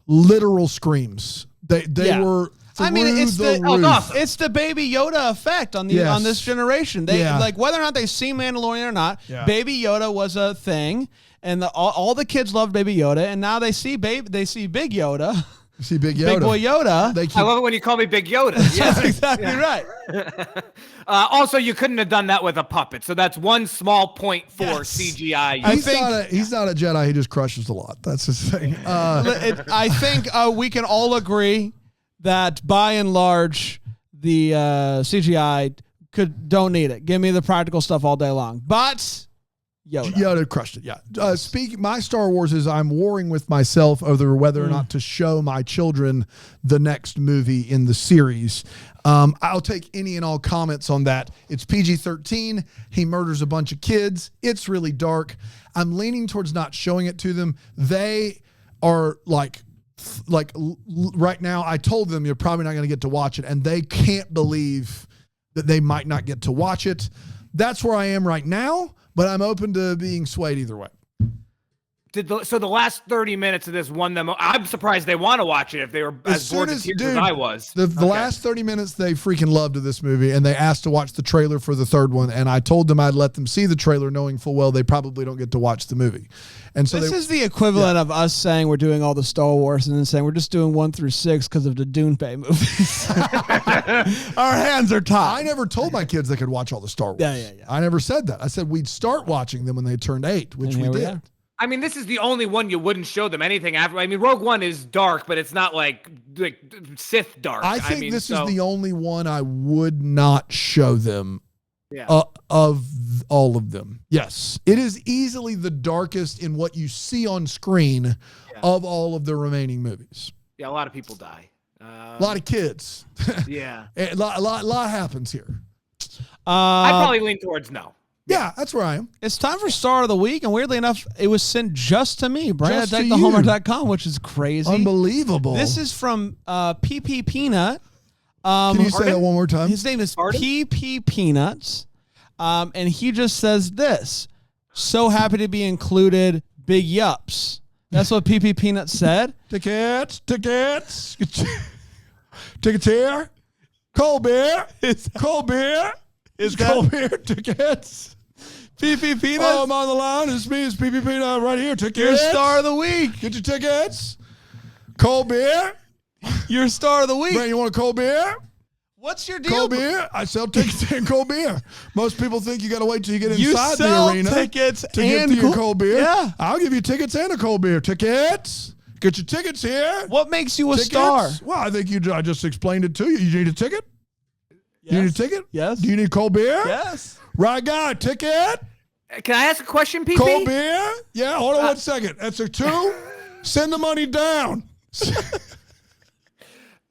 literal screams. They were. It's roof. it's the Baby Yoda effect on this generation. They like whether or not they see Mandalorian or not. Yeah. Baby Yoda was a thing, and all the kids loved Baby Yoda, and now they see Big Yoda. See Big Yoda. Big boy Yoda. I love it when you call me Big Yoda. Yeah. That's exactly right. Also, you couldn't have done that with a puppet, so that's one small point for CGI. He's not a Jedi. He just crushes a lot. That's his thing. I think we can all agree that by and large, the CGI don't need it. Give me the practical stuff all day long. But Yoda crushed it. Yeah. Speaking, my Star Wars is I'm warring with myself over whether or not to show my children the next movie in the series. I'll take any and all comments on that. It's PG-13. He murders a bunch of kids. It's really dark. I'm leaning towards not showing it to them. They are like right now, I told them you're probably not going to get to watch it, and they can't believe that they might not get to watch it. That's where I am right now, but I'm open to being swayed either way. So the last 30 minutes of this won them. I'm surprised they want to watch it if they were as bored to tears as I was. The last 30 minutes they freaking loved of this movie, and they asked to watch the trailer for the third one, and I told them I'd let them see the trailer knowing full well they probably don't get to watch the movie. And so this is the equivalent of us saying we're doing all the Star Wars and then saying we're just doing 1 through 6 because of the Dune Bay movies. Our hands are tied. I never told my kids they could watch all the Star Wars. Yeah. I never said that. I said we'd start watching them when they turned 8, which we did. I mean, this is the only one you wouldn't show them anything after. I mean, Rogue One is dark, but it's not like Sith dark. I think this is the only one I would not show them of all of them. Yes. It is easily the darkest in what you see on screen of all of the remaining movies. Yeah, a lot of people die. A lot of kids. Yeah. A lot happens here. I'd probably lean towards no. Yeah, that's where I am. It's time for Star of the Week, and weirdly enough, it was sent just to me, Brian at Just to deckthehomer.com, which is crazy. Unbelievable. This is from PP Peanut. Can you say that one more time? His name is PP Peanuts, and he just says this: "So happy to be included, big yups." That's what PP Peanut said. Tickets here. Cold beer. Cold beer. Is cold beer tickets. PP Peanut. Oh, I'm on the line. It's me. It's PP Peanut right here. Tickets. Your Star of the Week. Get your tickets. Cold beer. Your Star of the Week. Brent, you want a cold beer? What's your deal? Cold beer. I sell tickets and cold beer. Most people think you got to wait till you get inside the arena tickets to get to your cold beer. Yeah. I'll give you tickets and a cold beer. Tickets. Get your tickets here. What makes you a tickets? star? Well, I think I just explained it to you. You need a ticket? Yes. You need a ticket? Yes. Do you need cold beer? Yes. Right guy, ticket? Can I ask a question, PP? Cold beer? Yeah, hold on 1 second. That's a 2. Send the money down.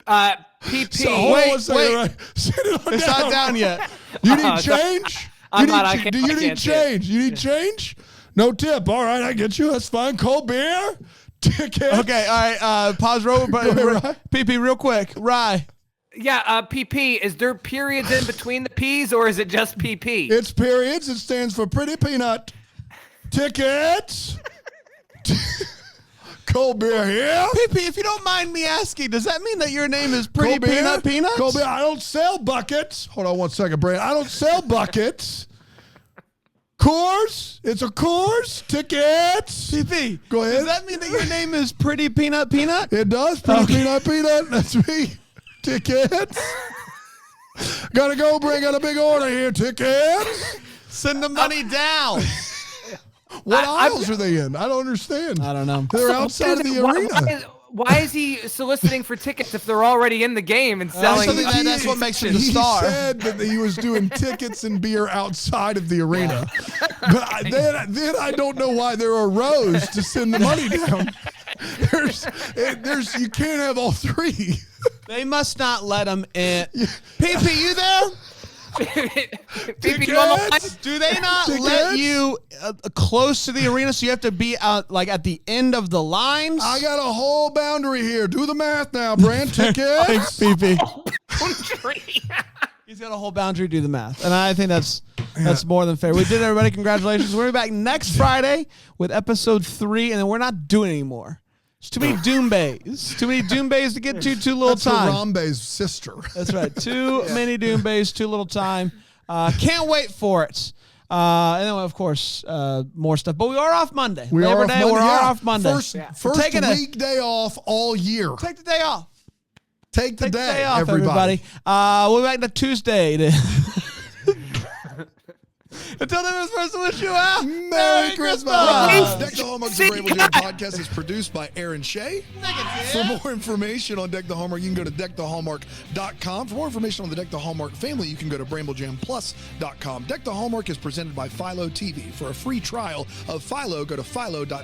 PP. So, hold on 1 second. wait. Right. Send it on It's down. not down yet. You need change? I'm Do you I need change? You need change? No tip. All right, I get you. That's fine. Cold beer? Ticket? Okay, all right. Pause, PP, real quick. Rye. Yeah, PP, is there periods in between the P's or is it just PP? It's periods. It stands for Pretty Peanut. Tickets. Cold beer here. PP, if you don't mind me asking, does that mean that your name is Pretty Peanut Peanuts? Cold beer. I don't sell buckets. Hold on 1 second, Brad. I don't sell buckets. Coors. It's a Coors. Tickets. PP, go ahead. Does that mean that your name is Pretty Peanut Peanut? It does. Pretty Peanut. That's me. Tickets. Gotta go. Bring out a big order here. Tickets. Send the money down. What aisles are they in? I don't understand. I don't know. They're outside of the arena. Why is he soliciting for tickets if they're already in the game and selling? That's what makes him the star. He said that he was doing tickets and beer outside of the arena. But then I don't know why there are rows to send the money down. there's you can't have all three. They must not let them in. PP, you there? PP, you on the line? Do they not let you close to the arena, so you have to be out like at the end of the lines? I got a whole boundary here. Do the math now, Brand. Tickets. Thanks, PP. Boundary. He's got a whole boundary to do the math, and I think that's more than fair. We did, everybody. Congratulations. We're back next Friday with episode 3, and then we're not doing anymore. It's too many Doombays. Too many Doombays to get to too little time. Harambe's sister. That's right. Too many Doombays, too little time. Can't wait for it. And then, of course, more stuff. But we are off Monday. Labor Day, we're off Monday. First weekday off all year. Take the day off. Take the day off, everybody. We'll be back to Tuesday. Until then, it's supposed to wish you a Merry Christmas. Deck the Hallmark's The Bramble Jam podcast is produced by Aaron Shea. For more information on Deck the Hallmark, you can go to deckthehallmark.com. For more information on the Deck the Hallmark family, you can go to bramblejamplus.com. Deck the Hallmark is presented by Philo TV. For a free trial of Philo, go to philo.tv/DTH.